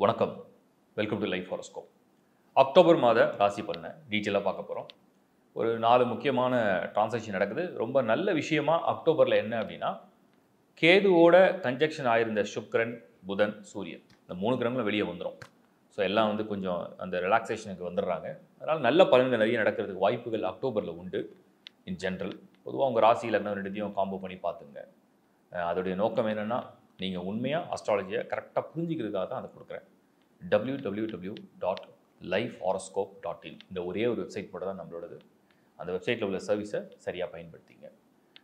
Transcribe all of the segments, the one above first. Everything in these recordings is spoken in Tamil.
வணக்கம். Welcome to life horoscope. October மாத ராசி பலனை டீட்டெயிலாக பார்க்க போகிறோம். ஒரு 4 முக்கியமான டிரான்சாக்ஷன் நடக்குது. ரொம்ப நல்ல விஷயமா அக்டோபரில் என்ன அப்படின்னா, கேதுவோட கன்ஜெக்ஷன் ஆயிருந்த சுக்கிரன், புதன், சூரியன் இந்த 3 கிரகங்களும் வெளியே வந்துடும். ஸோ எல்லாம் வந்து கொஞ்சம் அந்த ரிலாக்ஸேஷனுக்கு வந்துடுறாங்க. அதனால் நல்ல பலன்கள் நிறைய நடக்கிறதுக்கு வாய்ப்புகள் அக்டோபரில் உண்டு. இன் ஜென்ரல் பொதுவாக உங்கள் ராசி லக்னம் ரெண்டுத்தையும் காம்போ பண்ணி பார்த்துங்க. அதோடைய நோக்கம் என்னென்னா, நீங்கள் உண்மையாக அஸ்ட்ராலஜியை கரெக்டாக புரிஞ்சிக்கிறதுக்காக தான் அதை கொடுக்குறேன். www.lifehoroscope.in இந்த ஒரே ஒரு வெப்சைட் மட்டும் தான் நம்மளோடது. அந்த வெப்சைட்டில் உள்ள சர்வீஸை சரியாக பயன்படுத்திங்க.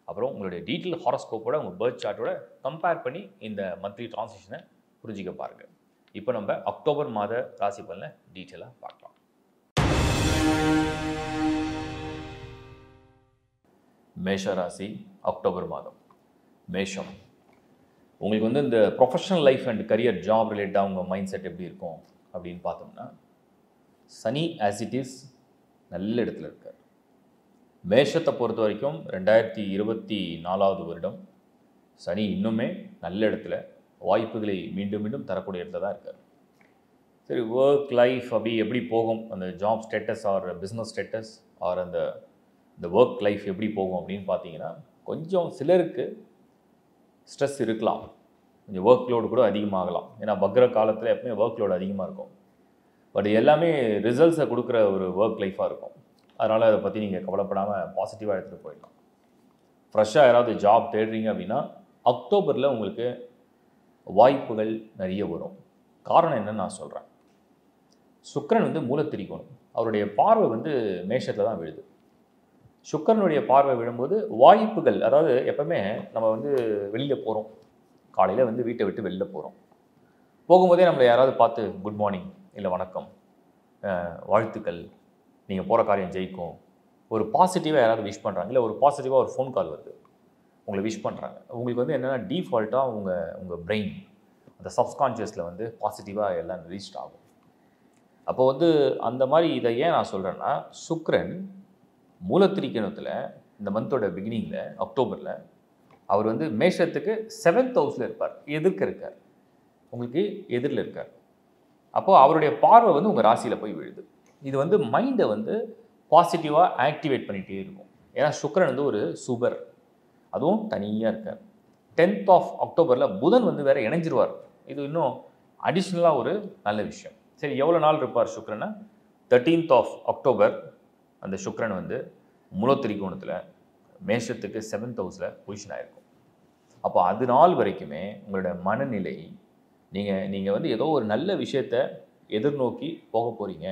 அப்புறம் உங்களுடைய டீட்டெயில் ஹாரோஸ்கோப்போட உங்கள் பர்த் சார்ட்டோட கம்பேர் பண்ணி இந்த மந்த்லி டிரான்சாக்ஷனை புரிஞ்சிக்க பாருங்கள். இப்போ நம்ம அக்டோபர் மாத ராசி பலனை டீட்டெயிலாக பார்க்கலாம். மேஷ ராசி அக்டோபர் மாதம். மேஷம் உங்களுக்கு வந்து இந்த professional life and career job ரிலேட்டாக உங்கள் மைண்ட் செட் எப்படி இருக்கும் அப்படின்னு பார்த்தோம்னா, சனி ஆஸ் இட் இஸ் நல்ல இடத்துல இருக்கார். மேஷத்தை பொறுத்த வரைக்கும் 2024 வருடம் சனி இன்னுமே நல்ல இடத்துல வாய்ப்புகளை மீண்டும் மீண்டும் தரக்கூடிய இடத்துல தான் இருக்கார். சரி, ஒர்க் லைஃப் அப்படி எப்படி போகும், அந்த job status R business status R அந்த ஒர்க் லைஃப் எப்படி போகும் அப்படின்னு பார்த்தீங்கன்னா, கொஞ்சம் சிலருக்கு ஸ்ட்ரெஸ் இருக்கலாம், கொஞ்சம் ஒர்க் லோடு கூட அதிகமாகலாம். ஏன்னா வக்ர காலத்தில் எப்பவுமே ஒர்க் லோடு அதிகமாக இருக்கும். பட் எல்லாமே ரிசல்ட்ஸை கொடுக்குற ஒரு ஒர்க் லைஃபாக இருக்கும். அதனால் அதை பற்றி நீங்கள் கவலைப்படாமல் பாசிட்டிவாக எடுத்துகிட்டு போயிடலாம். ஃப்ரெஷ்ஷாக யாராவது ஜாப் தேடுறீங்க அப்படின்னா அக்டோபரில் உங்களுக்கு வாய்ப்புகள் நிறைய வரும். காரணம் என்னன்னு நான் சொல்கிறேன். சுக்கிரன் வந்து மூலத்திரிகோணம், அவருடைய பார்வை வந்து மேஷத்தில் தான் விழுது. சுக்கிரனுடைய பார்வை விழும்போது வாய்ப்புகள், அதாவது எப்பவுமே நம்ம வந்து வெளியில் போகிறோம், காலையில் வந்து வீட்டை விட்டு வெளியில் போகிறோம், போகும்போதே நம்மளை யாராவது பார்த்து குட் மார்னிங் இல்லை வணக்கம், வாழ்த்துக்கள், நீங்கள் போகிற காரியம் ஜெயிக்கும், ஒரு பாசிட்டிவாக யாராவது விஷ் பண்ணுறாங்க, இல்லை ஒரு பாசிட்டிவாக ஒரு ஃபோன் கால் வருது, உங்களை விஷ் பண்ணுறாங்க. உங்களுக்கு வந்து என்னென்னா டீஃபால்ட்டாக உங்கள் பிரெயின் அந்த சப்கான்ஷியஸில் வந்து பாசிட்டிவாக எல்லாம் ரிஜிஸ்டர் ஆகும். அப்போ வந்து அந்த மாதிரி இதை ஏன் நான் சொல்கிறேன்னா, சுக்கிரன் மூலத்திரிகோணத்தில் இந்த மந்தோட பிகினிங்கில் அக்டோபரில் அவர் வந்து மேஷத்துக்கு 7th ஹவுஸில் இருப்பார், எதிர்க்க இருக்கார், உங்களுக்கு எதிரில் இருக்கார். அப்போது அவருடைய பார்வை வந்து உங்கள் ராசியில் போய் விழுது. இது வந்து மைண்டை வந்து பாசிட்டிவாக ஆக்டிவேட் பண்ணிகிட்டே இருக்கும். ஏன்னா சுக்கிரன் வந்து ஒரு சுபர், அதுவும் தனியாக இருக்கார். 10th ஆஃப் அக்டோபரில் புதன் வந்து வேறு இணைஞ்சிருவார். இது இன்னும் அடிஷ்னலாக ஒரு நல்ல விஷயம். சரி, எவ்வளோ நாள் இருப்பார் சுக்கிரனை? 13th ஆஃப் அக்டோபர் அந்த சுக்கிரன் வந்து மூலத்திரிகோணத்தில் மேஷத்துக்கு 7th ஹவுஸில் பொசிஷன் ஆகிருக்கும். அப்போ அது நாள் வரைக்குமே உங்களோட மனநிலை, நீங்கள் வந்து ஏதோ ஒரு நல்ல விஷயத்தை எதிர்நோக்கி போக போகிறீங்க,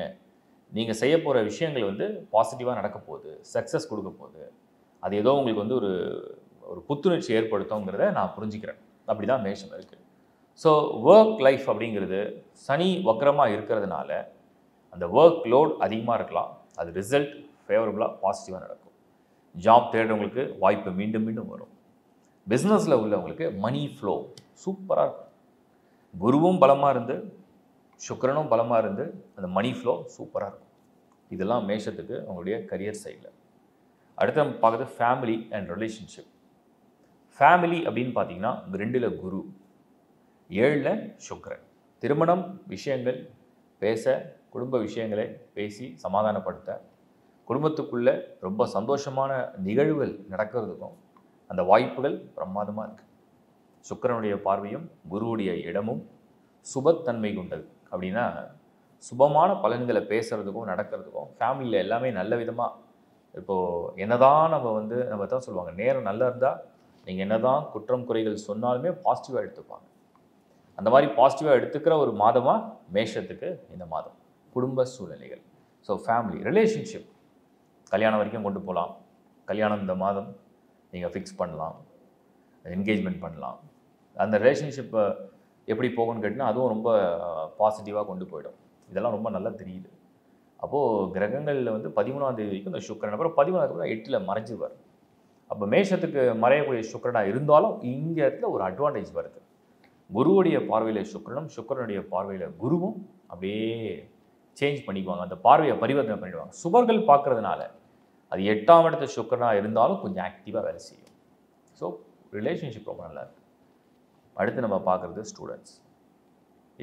நீங்கள் செய்ய போகிற விஷயங்கள் வந்து பாசிட்டிவாக நடக்க போகுது, சக்ஸஸ் கொடுக்க போகுது, அது ஏதோ உங்களுக்கு வந்து ஒரு புத்துணர்ச்சி ஏற்படுத்துங்கிறத நான் புரிஞ்சுக்கிறேன். அப்படி தான் மேஷம் இருக்குது. ஸோ ஒர்க் லைஃப் அப்படிங்கிறது சனி வக்ரமாக இருக்கிறதுனால அந்த ஒர்க் லோட் அதிகமாக இருக்கலாம், அது ரிசல்ட் ஃபேவரபுளாக பாசிட்டிவாக நடக்கும். ஜாப் தேடுறவங்களுக்கு வாய்ப்பு மீண்டும் மீண்டும் வரும். பிஸ்னஸில் உள்ளவங்களுக்கு மணி ஃப்ளோ சூப்பராக இருக்கும். குருவும் பலமாக இருந்து சுக்கிரனும் பலமாக இருந்து அந்த மணி ஃப்ளோ சூப்பராக இருக்கும். இதெல்லாம் மேஷத்துக்கு அவங்களுடைய கரியர் சைடில். அடுத்து நம்ம பார்க்குறது ஃபேமிலி அண்ட் ரிலேஷன்ஷிப். ஃபேமிலி அப்படின்னு பார்த்தீங்கன்னா 2ல் குரு, 7ல் சுக்கிரன். திருமணம் விஷயங்கள் பேச, குடும்ப விஷயங்களை பேசி சமாதானப்படுத்த, குடும்பத்துக்குள்ளே ரொம்ப சந்தோஷமான நிகழ்வுகள் நடக்கிறதுக்கும் அந்த வாய்ப்புகள் பிரமாதமாக இருக்குது. சுக்கிரனுடைய பார்வையும் குருவுடைய இடமும் சுபத்தன்மை கொண்டது. அப்படின்னா சுபமான பலன்களை பேசுகிறதுக்கும் நடக்கிறதுக்கும் ஃபேமிலியில் எல்லாமே நல்ல விதமாக. இப்போது என்னதான் நம்ம தான் சொல்லுவாங்க, நேரம் நல்லா இருந்தால் நீங்கள் என்னதான் குற்றம் குறைகள் சொன்னாலுமே பாசிட்டிவாக எடுத்துப்பாங்க. அந்த மாதிரி பாசிட்டிவாக எடுத்துக்கிற ஒரு மாதமாக மேஷத்துக்கு இந்த மாதம். குடும்ப சூழ்நிலைகள், ஸோ ஃபேமிலி ரிலேஷன்ஷிப், கல்யாணம் வரைக்கும் கொண்டு போகலாம். கல்யாணம் இந்த மாதம் நீங்கள் ஃபிக்ஸ் பண்ணலாம், என்கேஜ்மெண்ட் பண்ணலாம். அந்த ரிலேஷன்ஷிப்பை எப்படி போகும்னு கேட்டிங்கன்னா அதுவும் ரொம்ப பாசிட்டிவாக கொண்டு போயிடும். இதெல்லாம் ரொம்ப நல்லா தெரியுது. அப்போது கிரகங்களில் வந்து 13ஆம் தேதி வரைக்கும் இந்த சுக்கிரன், அப்புறம் 13ஆம் 8ல் மறைஞ்சிருவார். அப்போ மேஷத்துக்கு மறையக்கூடிய சுக்கிரனாக இருந்தாலும் இங்கே இடத்துல ஒரு அட்வான்டேஜ் வருது. குருவுடைய பார்வையில் சுக்கிரனும் சுக்கிரனுடைய பார்வையில் குருவும் அப்படியே சேஞ்ச் பண்ணிக்குவாங்க, அந்த பார்வையை பரிவர்த்தனை பண்ணிடுவாங்க. சுபர்கள் பார்க்குறதுனால அது 8ஆம் இடத்து சுக்கிரனாக இருந்தாலும் கொஞ்சம் ஆக்டிவாக வேலை செய்யும். ஸோ ரிலேஷன்ஷிப் ரொம்ப நல்லா இருக்குது. அடுத்து நம்ம பார்க்குறது ஸ்டூடெண்ட்ஸ்.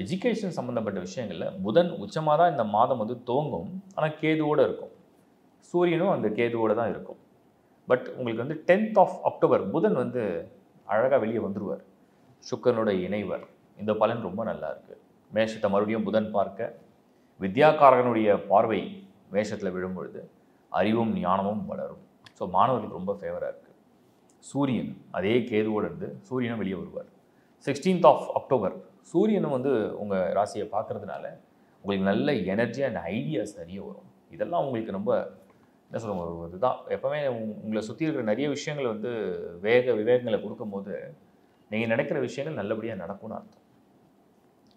எஜுகேஷன் சம்மந்தப்பட்ட விஷயங்களில் புதன் உச்சமாக தான் இந்த மாதம் வந்து துவங்கும். ஆனால் கேதுவோடு இருக்கும். சூரியனும் அந்த கேதுவோடு தான் இருக்கும். பட் உங்களுக்கு வந்து 10th of October புதன் வந்து அழகாக வெளியே வந்துடுவார். சுக்கிரனோட இணைவர். இந்த பலன் ரொம்ப நல்லா இருக்குது. மேஷத்தை மறுபடியும் புதன் பார்க்க, வித்யாகாரகனுடைய பார்வை மேஷத்தில் விழும்பொழுது அறிவும் ஞானமும் வளரும். ஸோ மாணவர்களுக்கு ரொம்ப ஃபேவராக இருக்குது. சூரியன் அதே கேதுவோடு இருந்து சூரியனும் வெளியே வருவார். 16th of October சூரியனும் வந்து உங்கள் ராசியை பார்க்குறதுனால உங்களுக்கு நல்ல எனர்ஜி அண்ட் ஐடியாஸ் நிறைய வரும். இதெல்லாம் உங்களுக்கு ரொம்ப என்ன சொல்லுவாங்க, இதுதான் எப்போவுமே உங்களை சுற்றி இருக்கிற நிறைய விஷயங்கள் வந்து விவேகங்களை கொடுக்கும்போது நீங்கள் நினைக்கிற விஷயங்கள் நல்லபடியாக நடக்கும்னு அர்த்தம்.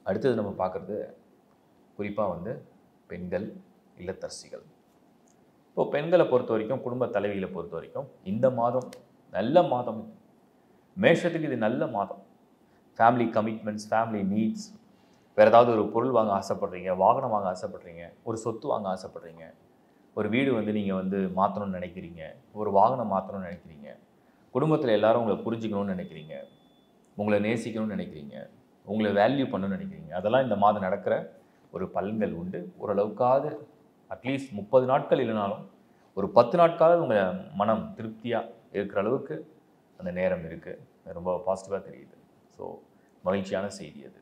அடுத்தது நம்ம பார்க்குறது குறிப்பாக வந்து பெண்கள், இல்லத்தரசிகள். இப்போது பெண்களை பொறுத்த வரைக்கும், குடும்ப தலைவிகளை பொறுத்த வரைக்கும் இந்த மாதம் நல்ல மாதம். மேஷத்துக்கு இது நல்ல மாதம். ஃபேமிலி கமிட்மெண்ட்ஸ், ஃபேமிலி நீட்ஸ், வேறு ஏதாவது ஒரு பொருள் வாங்க ஆசைப்பட்றீங்க, வாகனம் வாங்க ஆசைப்பட்றீங்க, ஒரு சொத்து வாங்க ஆசைப்பட்றீங்க, ஒரு வீடு வந்து நீங்கள் வந்து மாற்றணும்னு நினைக்கிறீங்க, ஒரு வாகனம் மாற்றணும்னு நினைக்கிறீங்க, குடும்பத்தில் எல்லாரும் உங்களை புரிஞ்சுக்கணும்னு நினைக்கிறீங்க, உங்களை நேசிக்கணும்னு நினைக்கிறீங்க, உங்களை வேல்யூ பண்ணணும்னு நினைக்கிறீங்க. அதெல்லாம் இந்த மாதம் நடக்கிற ஒரு பலன்கள் உண்டு. ஓரளவுக்காவது அட்லீஸ்ட் 30 நாட்கள் இல்லைனாலும் ஒரு 10 நாட்காவது உங்கள் மனம் திருப்தியாக இருக்கிற அளவுக்கு அந்த நேரம் இருக்குது. ரொம்ப பாசிட்டிவாக தெரியுது. ஸோ மகிழ்ச்சியான செய்தி அது.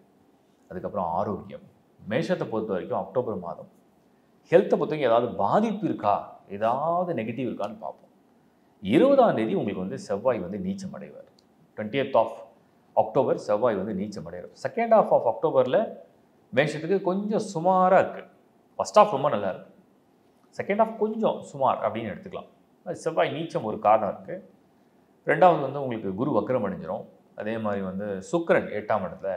அதுக்கப்புறம் ஆரோக்கியம். மேஷத்தை பொறுத்த வரைக்கும் அக்டோபர் மாதம் ஹெல்த்தை பொறுத்த வரைக்கும் ஏதாவது பாதிப்பு இருக்கா, ஏதாவது நெகட்டிவ் இருக்கான்னு பார்ப்போம். 20ஆம் தேதி உங்களுக்கு வந்து செவ்வாய் வந்து நீச்சம் அடைவார். 20th of October செவ்வாய் வந்து நீச்சம் அடைவார். 2nd half of October மேஷத்துக்கு கொஞ்சம் சுமாராக இருக்குது. ஃபஸ்ட் ஆஃப் ரொம்ப நல்லா இருக்குது. 2nd half கொஞ்சம் சுமார் அப்படின்னு எடுத்துக்கலாம். செவ்வாய் நீச்சம் ஒரு காரணம் இருக்குது. 2வது வந்து உங்களுக்கு குரு வக்ரம் அடைஞ்சிரும். அதே மாதிரி வந்து சுக்கிரன் 8ஆம் இடத்துல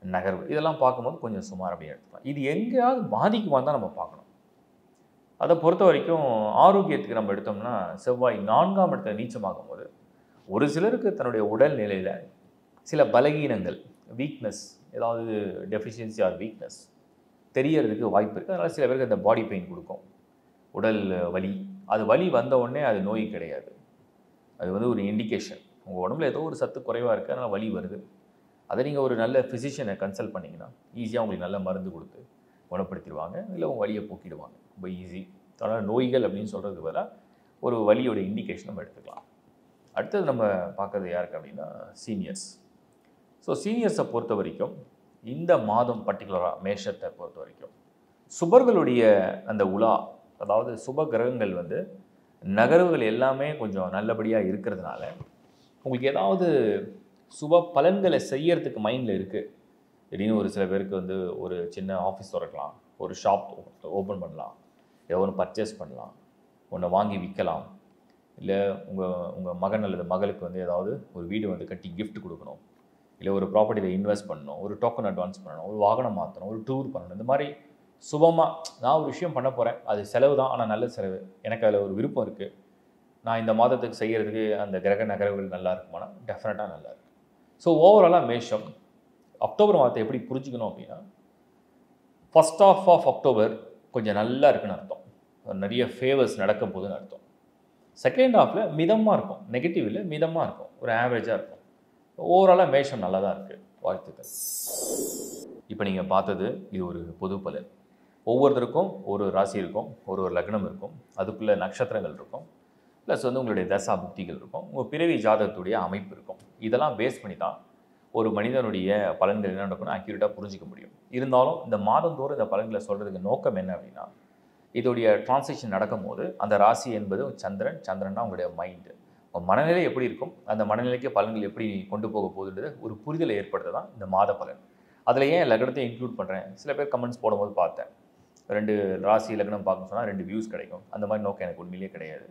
நகர்வு. இதெல்லாம் பார்க்கும்போது கொஞ்சம் சுமார் அப்படின்னு எடுத்துக்கலாம். இது எங்கேயாவது பாதிக்குமான்னு தான் நம்ம பார்க்கணும். அதை பொறுத்த வரைக்கும் ஆரோக்கியத்துக்கு நம்ம எடுத்தோம்னா செவ்வாய் 4ஆம் இடத்துல நீச்சமாகும் போது ஒரு சிலருக்கு தன்னுடைய உடல் நிலையில் சில பலகீனங்கள், வீக்னஸ், ஏதாவது டெஃபிஷியன்சி ஆர் வீக்னஸ் தெரியறதுக்கு வாய்ப்பு இருக்குது. அதனால் சில பேருக்கு அந்த பாடி பெயின் கொடுக்கும், உடல் வலி. அது வலி வந்த உடனே அது நோய் கிடையாது. அது வந்து ஒரு இண்டிகேஷன், உங்கள் உடம்புல ஏதோ ஒரு சத்து குறைவாக இருக்குது, அதனால் வலி வருது. அதை நீங்கள் ஒரு நல்ல ஃபிசிஷியனை கன்சல்ட் பண்ணிங்கன்னா ஈஸியாக உங்களுக்கு நல்ல மருந்து கொடுத்து குணப்படுத்திடுவாங்க, இல்லை உங்கள் வலியை போக்கிடுவாங்க. ரொம்ப ஈஸி. அதனால் நோய்கள் அப்படின்னு சொல்கிறதுக்கு பதிலாக ஒரு வலியோட இண்டிகேஷன் நம்ம எடுத்துக்கலாம். அடுத்தது நம்ம பார்க்குறது யாருக்கு அப்படின்னா சீனியர்ஸ். ஸோ சீனியர்ஸை பொறுத்த வரைக்கும் இந்த மாதம் பர்டிகுலராக மேஷத்தை பொறுத்த வரைக்கும் சுபர்களுடைய அந்த உலா, அதாவது சுப கிரகங்கள் வந்து நகர்வுகள் எல்லாமே கொஞ்சம் நல்லபடியாக இருக்கிறதுனால உங்களுக்கு ஏதாவது சுப பலன்களை செய்யறதுக்கு மைண்டில் இருக்குது. திடீர்னு ஒரு சில பேருக்கு வந்து ஒரு சின்ன ஆஃபீஸ் திறக்கலாம், ஒரு ஷாப் ஓப்பன் பண்ணலாம், ஏதோ ஒன்று பர்ச்சேஸ் பண்ணலாம், ஒன்று வாங்கி விற்கலாம், இல்லை உங்கள் மகன் அல்லது மகளுக்கு வந்து ஏதாவது ஒரு வீடு வந்து கட்டி கிஃப்ட் கொடுக்கணும், இல்லை ஒரு ப்ராப்பர்ட்டியில் இன்வெஸ்ட் பண்ணணும், ஒரு டோக்கன் அட்வான்ஸ் பண்ணணும், ஒரு வாகனம் மாற்றணும், ஒரு டூர் பண்ணணும். இந்த மாதிரி சுபமாக நான் ஒரு விஷயம் பண்ண போகிறேன், அது செலவு தான், ஆனால் நல்ல செலவு, எனக்கு அதில் ஒரு விருப்பம் இருக்குது, நான் இந்த மாதத்துக்கு செய்கிறதுக்கு அந்த கிரக நகர்வுகள் நல்லா இருக்குமானா டெஃபினட்டாக நல்லா இருக்குது. ஸோ ஓவராலாக மேஷம் அக்டோபர் மாதத்தை எப்படி புரிஞ்சுக்கணும் அப்படின்னா, ஃபஸ்ட் ஆஃப் அக்டோபர் கொஞ்சம் நல்லா இருக்குன்னு அர்த்தம், நிறைய ஃபேவர்ஸ் நடக்க போகுதுன்னு அர்த்தம். 2nd halfல மிதமாக இருக்கும், நெகட்டிவ் இல்லை, மிதமாக இருக்கும், ஒரு ஆவரேஜாக இருக்கும். ஓவராலாக மேஷம் நல்லா தான் இருக்குது. வாழ்த்துக்கள். இப்போ நீங்கள் பார்த்தது இது ஒரு பொது பலன். ஒவ்வொருத்தருக்கும் ஒரு ராசி இருக்கும், ஒரு லக்னம் இருக்கும், அதுக்குள்ளே நட்சத்திரங்கள் இருக்கும், ப்ளஸ் வந்து உங்களுடைய தசா புக்திகள் இருக்கும், உங்கள் பிறவி ஜாதகத்துடைய அமைப்பு இருக்கும். இதெல்லாம் பேஸ் பண்ணி தான் ஒரு மனிதனுடைய பலன்கள் என்ன நடக்கும்னு அக்யூரேட்டாக புரிஞ்சிக்க முடியும். இருந்தாலும் இந்த மாதந்தோறும் இந்த பலன்களை சொல்கிறதுக்கு நோக்கம் என்ன அப்படின்னா, இதோடைய டிரான்சிஷன் நடக்கும்போது அந்த ராசி என்பது சந்திரன்னா உங்களுடைய மைண்டு, உங்கள் மனநிலை எப்படி இருக்கும், அந்த மனநிலைக்கு பலன்கள் எப்படி கொண்டு போக போகுதுன்றது ஒரு புரிதலை ஏற்படுத்த தான் இந்த மாத பலன். அதில் ஏன் லக்னத்தை இன்க்ளூட் பண்ணுறேன், சில பேர் கமெண்ட்ஸ் போடும்போது பார்த்தேன், 2 ராசி லக்னம் பார்க்க சொன்னால் 2 வியூஸ் கிடைக்கும். அந்த மாதிரி நோக்கம் எனக்கு உண்மையிலே கிடையாது.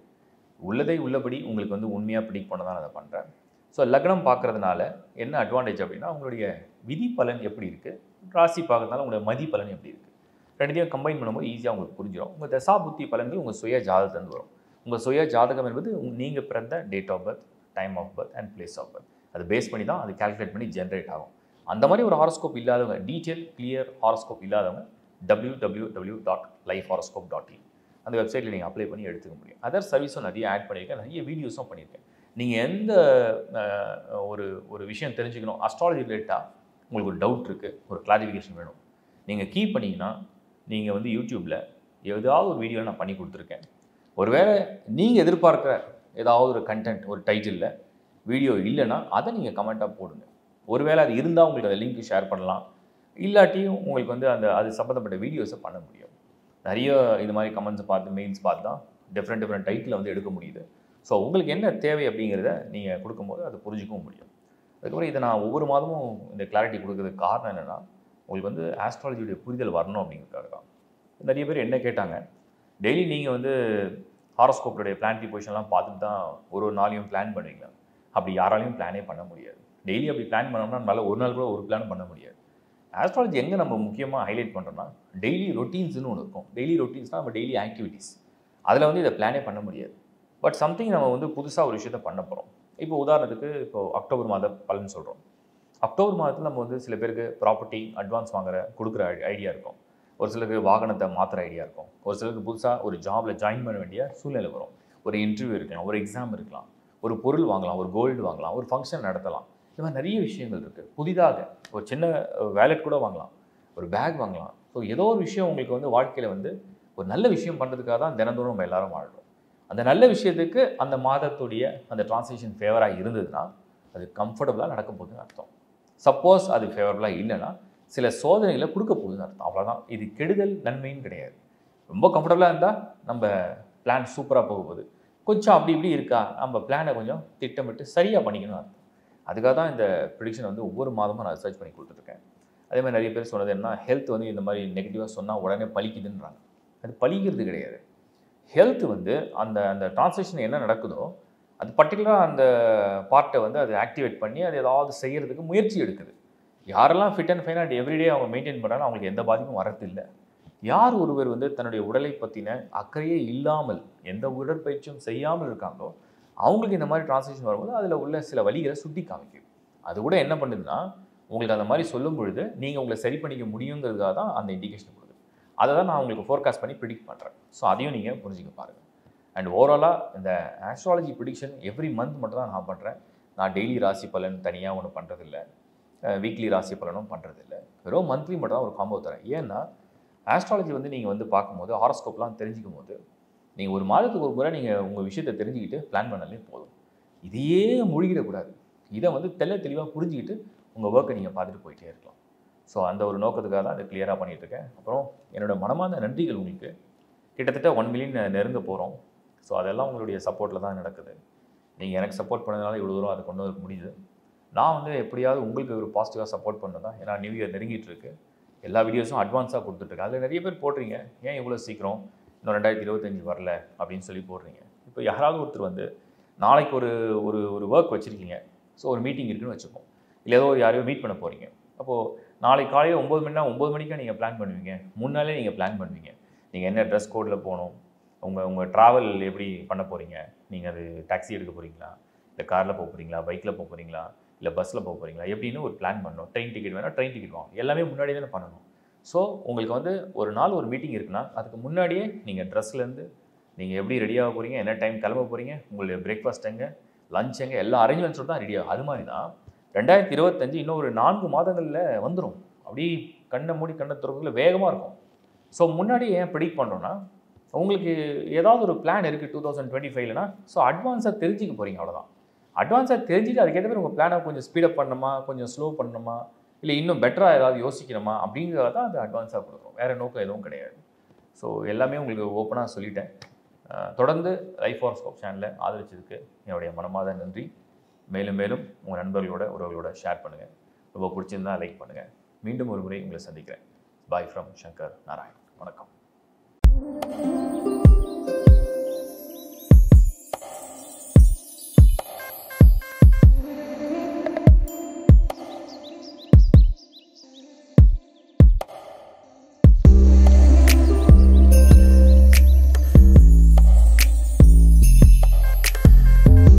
உள்ளதை உள்ளபடி உங்களுக்கு வந்து உண்மையாக ப்ரிடிக்ட் பண்ண தான் அதை பண்ணுறேன். ஸோ லக்னம் பார்க்குறதுனால என்ன அட்வான்டேஜ் அப்படின்னா, உங்களுடைய விதி பலன் எப்படி இருக்குது, ராசி பார்க்கறதுனால உங்களுடைய மதி பலன் எப்படி இருக்குது, ரெண்டுத்தையும் கம்பைன் பண்ணும்போது ஈஸியாக உங்களுக்கு புரிஞ்சிடும். உங்கள் தசா புத்தி பலன்கள் உங்கள் சுய ஜாதகத்துலேருந்து வரும். உங்கள் சுய ஜாதகம் என்பது நீங்கள் பிறந்த date of birth, time of birth and place of birth, அது பேஸ் பண்ணி தான் அது கால்குலேட் பண்ணி ஜென்ரேட் ஆகும். அந்த மாதிரி ஒரு ஹாரோஸ்கோப் இல்லாதவங்க, டீட்டெயில் கிளியர் ஹாரோஸ்கோப் இல்லாதவங்க www.lifehoroscope.in அந்த வெப்சைட்டில் நீங்கள் அப்ளை பண்ணி எடுத்துக்க முடியும். அதர் சர்வீஸும் நிறைய ஆட் பண்ணியிருக்கேன், நிறைய வீடியோஸும் பண்ணியிருக்கேன். நீங்கள் எந்த ஒரு விஷயம் தெரிஞ்சுக்கணும், அஸ்ட்ராலஜி ரிலேட்டாக உங்களுக்கு ஒரு டவுட் இருக்குது, ஒரு கிளாரிஃபிகேஷன் வேணும், நீங்கள் கீப் பண்ணிங்கன்னா நீங்கள் வந்து யூடியூப்பில் ஏதாவது ஒரு வீடியோ நான் பண்ணி கொடுத்துருக்கேன். ஒருவேளை நீங்கள் எதிர்பார்க்குற ஏதாவது ஒரு கண்டென்ட் ஒரு டைட்டிலில் வீடியோ இல்லைன்னா அதை நீங்கள் கமெண்ட்டாக போடுங்க. ஒருவேளை அது இருந்தால் உங்களுக்கு அந்த லிங்க் ஷேர் பண்ணலாம், இல்லாட்டியும் உங்களுக்கு வந்து அது சம்மந்தப்பட்ட வீடியோஸை பண்ண முடியும். நிறைய இது மாதிரி கமெண்ட்ஸை பார்த்து மெயில்ஸ் பார்த்து தான் டிஃப்ரெண்ட் டைட்டில் வந்து எடுக்க முடியுது. ஸோ உங்களுக்கு என்ன தேவை அப்படிங்கிறத நீங்கள் கொடுக்கும்போது அதை புரிஞ்சிக்கவும் முடியும். அதுக்கப்புறம் இதை நான் ஒவ்வொரு மாதமும் இந்த கிளாரிட்டி கொடுக்கறதுக்கு காரணம் என்னென்னா, உங்களுக்கு வந்து ஆஸ்ட்ராலஜியுடைய புரிதல் வரணும் அப்படிங்கிறதுக்காக தான். நிறைய பேர் என்ன கேட்டாங்க, டெய்லி நீங்கள் வந்து ஹாரோஸ்கோப்போடைய பிளானட்டரி பொசிஷன்லாம் பார்த்துட்டு தான் ஒரு நாளையும் பிளான் பண்ணுவீங்களா? அப்படி யாராலையும் பிளானே பண்ண முடியாது. டெய்லி அப்படி பிளான் பண்ணோம்னா நம்மளால் ஒரு நாள் கூட ஒரு பிளான் பண்ண முடியாது. ஆஸ்ட்ராலஜி எங்கே நம்ம முக்கியமாக ஹைலைட் பண்ணுறோம்னா, டெய்லி ரொட்டீன்ஸ்னு ஒன்று இருக்கும். டெய்லி ரொட்டீன்ஸ்னால் நம்ம டெய்லி ஆக்டிவிட்டீஸ், அதில் வந்து இதை பிளானே பண்ண முடியாது. பட் சம்திங் நம்ம வந்து புதுசாக ஒரு விஷயத்தை பண்ண போகிறோம். இப்போ உதாரணத்துக்கு அக்டோபர் மாத பலன் சொல்கிறோம். அக்டோபர் மாதத்தில் நம்ம வந்து சில பேருக்கு ப்ராப்பர்ட்டி அட்வான்ஸ் கொடுக்குற ஐடியா இருக்கும். ஒரு சிலருக்கு வாகனத்தை மாற்றுற ஐடியா இருக்கும். ஒரு சிலருக்கு புதுசாக ஒரு ஜாபில் ஜாயின் பண்ண வேண்டிய சூழ்நிலை வரும். ஒரு இன்டர்வியூ இருக்கலாம், ஒரு எக்ஸாம் இருக்கலாம், ஒரு பொருள் வாங்கலாம், ஒரு கோல்டு வாங்கலாம், ஒரு ஃபங்க்ஷன் நடத்தலாம். இது மாதிரி நிறைய விஷயங்கள் இருக்குது. புதிதாக ஒரு சின்ன வேலெட் கூட வாங்கலாம், ஒரு பேக் வாங்கலாம். ஸோ ஏதோ ஒரு விஷயம் உங்களுக்கு வந்து வாழ்க்கையில் வந்து ஒரு நல்ல விஷயம் பண்ணுறதுக்காக தான் தினந்தோறும் நம்ம எல்லாரும் வாழ்கிறோம். அந்த நல்ல விஷயத்துக்கு அந்த மாதத்துடைய அந்த டிரான்சாக்ஷன் ஃபேவராக இருந்ததுன்னா அது கம்ஃபர்டபுளாக நடக்க போகுதுன்னு அர்த்தம். சப்போஸ் அது ஃபேவரபுளாக இல்லைன்னா சில சோதனைகளை கொடுக்க போகுதுன்னு அர்த்தம். அவ்வளோதான். இது கெடுதல் நன்மைன்னு கிடையாது. ரொம்ப கம்ஃபர்டபுளாக இருந்தால் நம்ம பிளான் சூப்பராக போக போகுது. கொஞ்சம் அப்படி இப்படி இருக்கா, நம்ம பிளானை கொஞ்சம் திட்டமிட்டு சரியாக பண்ணிக்கணும்னு அர்த்தம். அதுக்காக தான் இந்த ப்ரிடிக்ஷன் வந்து ஒவ்வொரு மாதமும் நான் ரிசர்ச் பண்ணி கொடுத்துட்ருக்கேன். அதே மாதிரி நிறைய பேர் சொன்னது என்ன, ஹெல்த் வந்து இந்த மாதிரி நெகட்டிவாக சொன்னால் உடனே பலிக்குதுன்றாங்க. அது பலிக்கிறது கிடையாது. ஹெல்த் வந்து அந்த அந்த டிரான்சாக்ஷன் என்ன நடக்குதோ அது பர்டிகுலராக அந்த பார்ட்டை வந்து அது ஆக்டிவேட் பண்ணி அது ஏதாவது செய்கிறதுக்கு முயற்சி எடுக்குது. யாரெல்லாம் fit and fine and everyday அவங்க மெயின்டைன் பண்ணுறாங்க அவங்களுக்கு எந்த பாதிப்பும் வரதில்லை. யார் ஒருவர் வந்து தன்னுடைய உடலை பற்றின அக்கறையே இல்லாமல் எந்த உடற்பயிற்சியும் செய்யாமல் இருக்காங்களோ அவங்களுக்கு இந்த மாதிரி டிரான்சாக்ஷன் வரும்போது அதில் உள்ள சில வழிகளை சுட்டி காமிக்கும். அது கூட என்ன பண்ணுதுன்னா, உங்களுக்கு அந்த மாதிரி சொல்லும் பொழுது நீங்கள் உங்களை சரி பண்ணிக்க முடியுங்கிறதுக்காக தான் அந்த இண்டிகேஷன் கொடுக்குது. அதை தான் நான் உங்களுக்கு ஃபோர்காஸ்ட் பண்ணி ப்ரிடிக்ட் பண்ணுறேன். ஸோ அதையும் நீங்கள் புரிஞ்சுக்க பாருங்கள். அண்ட் ஓவராலாக இந்த ஆஸ்ட்ராலஜி ப்ரிடிக்ஷன் எவ்ரி மந்த் மட்டும் தான் நான் பண்ணுறேன். நான் டெய்லி ராசி பலன் தனியாக ஒன்றும் பண்ணுறதில்ல, வீக்லி ராசி பலனும் பண்ணுறதில்ல. வெறும் மந்த்லி மட்டும் தான் ஒரு காம்போ தரேன். ஏன்னா ஆஸ்ட்ராலஜி வந்து நீங்கள் வந்து பார்க்கும்போது ஹாரோஸ்கோப்லாம் தெரிஞ்சிக்கும் போது நீங்கள் ஒரு மாதத்துக்கு ஒரு முறை நீங்கள் உங்கள் விஷயத்தை தெரிஞ்சுக்கிட்டு பிளான் பண்ணாலே போதும். இதையே மூழ்கிடக்கூடாது. இதை வந்து தெளிவாக புரிஞ்சுக்கிட்டு உங்கள் ஒர்க்கை நீங்கள் பார்த்துட்டு போயிட்டே இருக்கலாம். ஸோ அந்த ஒரு நோக்கத்துக்காக தான் அதை கிளியராக பண்ணிகிட்ருக்கேன். அப்புறம் என்னோடய மனமார்ந்த நன்றிகள் உங்களுக்கு. கிட்டத்தட்ட 1 மில்லியன் நெருங்க போகிறோம். ஸோ அதெல்லாம் உங்களுடைய சப்போர்ட்டில் தான் நடக்குது. நீங்கள் எனக்கு சப்போர்ட் பண்ணதுனால இவ்வளோ தூரம் அதை கொண்டு வர முடியுது. நான் வந்து எப்படியாவது உங்களுக்கு ஒரு பாசிட்டிவாக சப்போர்ட் பண்ண தான். ஏன்னா நியூ இயர் நெருங்கிட்டு இருக்கு. எல்லா வீடியோஸும் அட்வான்ஸாக கொடுத்துட்ருக்கேன். அதில் நிறைய பேர் போடுறீங்க, ஏன் இவ்வளோ சீக்கிரம் இன்னும் 2025 வரல அப்படின்னு சொல்லி போடுறீங்க. இப்போ யாராவது ஒருத்தர் வந்து நாளைக்கு ஒரு ஒரு ஒரு ஒர்க் வச்சுருக்கீங்க. ஸோ ஒரு மீட்டிங் இருக்குன்னு வச்சுப்போம், இல்லை ஏதோ யாரையோ மீட் பண்ண போகிறீங்க. அப்போது நாளைக்கு காலையில் 9 மணினா 9 மணிக்காக நீங்கள் பிளான் பண்ணுவீங்க. முன்னாலே நீங்கள் பிளான் பண்ணுவீங்க. நீங்கள் என்ன ட்ரெஸ் கோடில் போகணும், உங்கள் ட்ராவல் எப்படி பண்ண போகிறீங்க, நீங்கள் அது டாக்ஸி எடுக்க போகிறீங்களா, இல்லை காரில் போக போகிறீங்களா, பைக்கில் போக போகிறீங்களா, இல்லை பஸ்ஸில் போக போகிறீங்களா, எப்படின்னு ஒரு பிளான் பண்ணணும். ட்ரெயின் டிக்கெட் வேணால் ட்ரெயின் டிக்கெட் வாங்க, எல்லாமே முன்னாடி தானே பண்ணணும். ஸோ உங்களுக்கு வந்து ஒரு நாள் ஒரு மீட்டிங் இருக்குன்னா அதுக்கு முன்னாடியே நீங்கள் ட்ரெஸ்லேருந்து நீங்கள் எப்படி ரெடியாக போகிறீங்க, என்ன டைம் கிளம்ப போகிறீங்க, உங்களுடைய பிரேக்ஃபாஸ்ட் எங்கே, லஞ்ச் எங்கே, எல்லா அரேஞ்ச்மெண்ட்ஸோடு தான் ரெடியாகும். அது மாதிரி தான் 2025 இன்னும் ஒரு 4 மாதங்களில் வந்துடும். அப்படி கண்ணை மூடி கண்ணை திறக்கிறதுல வேகமாக இருக்கும். ஸோ முன்னாடி ஏன் ப்ரெடிக்ட் பண்ணுறோன்னா, உங்களுக்கு ஏதாவது ஒரு பிளான் இருக்குது 2025லனா, ஸோ அட்வான்ஸாக தெரிஞ்சிக்க போகிறீங்க, அவ்வளோதான். அட்வான்ஸாக தெரிஞ்சுட்டு அதுக்கேற்ற மாதிரி உங்கள் பிளானை கொஞ்சம் ஸ்பீடப் பண்ணணுமா, கொஞ்சம் ஸ்லோ பண்ணணுமா, இல்லை இன்னும் பெட்டராக ஏதாவது யோசிக்கணுமா அப்படிங்கிறத தான் அது அட்வான்ஸாக கொடுக்குறோம். வேறு நோக்கம் எதுவும் கிடையாது. ஸோ எல்லாமே உங்களுக்கு ஓப்பனாக சொல்லிட்டேன். தொடர்ந்து லைஃப் ஹாரோஸ்கோப் சேனலை ஆதரிச்சதுக்கு என்னுடைய மனமார்ந்த நன்றி. மேலும் மேலும் உங்கள் நண்பர்களோட உறவுகளோட ஷேர் பண்ணுங்கள். ரொம்ப பிடிச்சிருந்தா லைக் பண்ணுங்கள். மீண்டும் ஒரு முறை உங்களை சந்திக்கிறேன். Bye from Shankar Narayan. வணக்கம்.